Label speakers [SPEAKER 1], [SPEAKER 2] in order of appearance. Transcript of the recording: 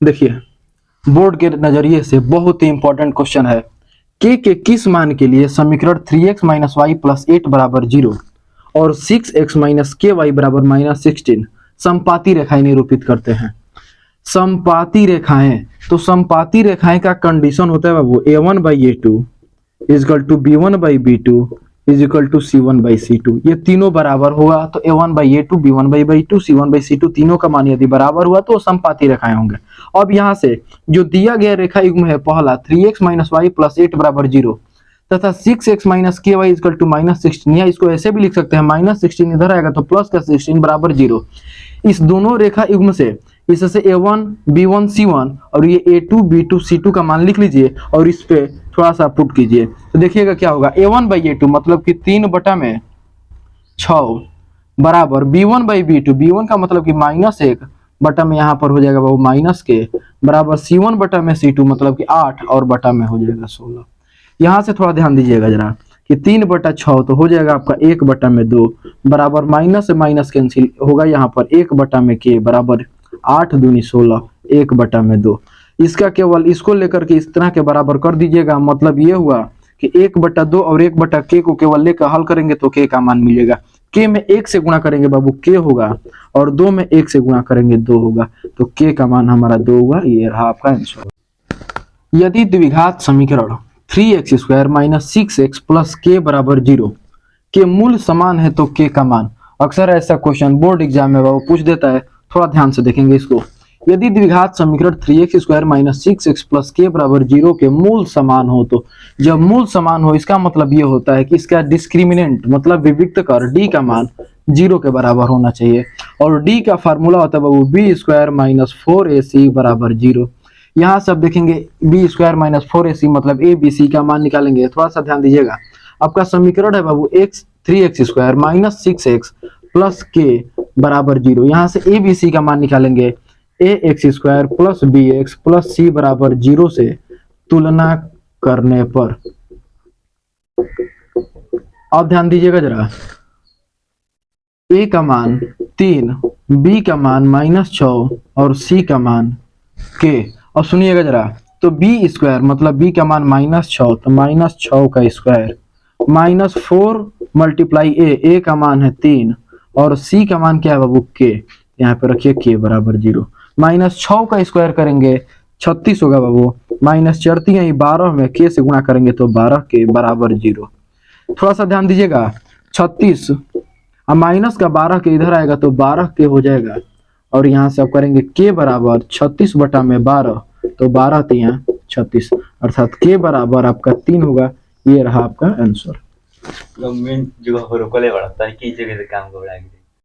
[SPEAKER 1] देखिए, बोर्ड के नजरिए से बहुत ही इंपॉर्टेंट क्वेश्चन है। के किस मान के लिए समीकरण 3x माइनस वाई प्लस 8 बराबर 0 और 6x माइनस के वाई बराबर माइनस 16 समपाती रेखाएं निरूपित करते हैं। समपाती रेखाएं, तो समपाती रेखाएं का कंडीशन होता है बाबू a1 by a2 equal to b1 by b2 is equal to c1 by c2। ये तीनों बराबर होगा तो a1 by a2 b1 by b2 c1 by c2 तीनों का मान यदि बराबर हुआ तो समपाती रेखाएं होंगे। अब यहाँ से जो दिया गया रेखा युग्म है पहला 3x माइनस वाई प्लस 8 बराबर 0 तथा 6x माइनस के वाई इजकल टू माइनस 16, या इसको ऐसे भी लिख सकते हैं माइनस 16 इधर आएगा तो प्लस का 16 बराबर 0। इस दोनों रेखा युग्म से इससे a1 b1 c1 और ये a2 b2 c2 का मान लिख लीजिए और इस पे थोड़ा सा पुट कीजिए तो देखिएगा क्या होगा a1 बाई a2 मतलब कि 3/6 बराबर b1 बाई b2, b1 का मतलब कि -1 बटा में यहाँ पर हो जाएगा वो माइनस के बराबर c1 बटा में c2 मतलब कि 8 और बटा में हो जाएगा 16। यहाँ से थोड़ा ध्यान दीजिएगा जरा कि 3/6 तो हो जाएगा आपका 1 बटा में 2 बराबर माइनस से माइनस कैंसिल होगा यहाँ पर 1 बटा में के बराबर 8 दूनी 16 1 बटा में 2। इसका केवल इसको लेकर के इस तरह के बराबर कर दीजिएगा, मतलब ये हुआ कि 1/2 और 1 बटा के को केवल लेकर हल करेंगे तो के का मान मिलेगा। के में 1 से गुणा करेंगे बाबू के होगा और 2 में 1 से गुणा करेंगे 2 होगा तो के का मान हमारा 2 होगा। ये रहा आपका आंसर। यदि द्विघात समीकरण 3x square minus 6x plus के बराबर 0 के मूल समान है तो के का मान। अक्सर ऐसा क्वेश्चन बोर्ड एग्जाम में वो पूछ देता है, थोड़ा ध्यान से देखेंगे इसको। यदि द्विघात समीकरण 3x square minus 6x plus के बराबर 0 के मूल समान हो तो जब मूल समान हो इसका मतलब ये होता है कि इसका डिस्क्रिमिनेंट मतलब विविक्त कर d का मान 0 के बराबर होना चाहिए और d का फार्मूला होता है वो b स्क्वायर माइनस 4ac बराबर 0। यहाँ से आप देखेंगे b स्क्वायर माइनस 4ac मतलब a b c का मान निकालेंगे। थोड़ा सा ध्यान दीजिएगा, आपका समीकरण है बाबू 3x square minus 6x plus के बराबर 0। यहाँ से a b c का मान निकालेंगे ax square plus bx plus c बराबर 0 से तुलना करने पर। अब ध्यान दीजिएगा जरा, a का मान 3, b का मान -6 और c का मान k। और सुनिएगा जरा, तो b स्क्वायर मतलब b का मान -6 तो -6 का स्क्वायर -4 मल्टीप्लाई a का मान है 3 और c का मान क्या है बाबू k, यहाँ पे रखिए k बराबर 0। -6 का स्क्वायर करेंगे 36 होगा बाबू, -4 12 में k से गुणा करेंगे तो 12 के बराबर 0। थोड़ा सा ध्यान दीजिएगा, 36 और माइनस का 12 के इधर आएगा तो 12 के हो जाएगा और यहाँ से आप करेंगे k बराबर 36 बटा में 12 तो 12 3 36 अर्थात k बराबर आपका 3 होगा। ये रहा आपका आंसर।
[SPEAKER 2] गवर्नमेंट जो हो रोकले बड़ा ताकि जगह काम को बढ़ाएंगे।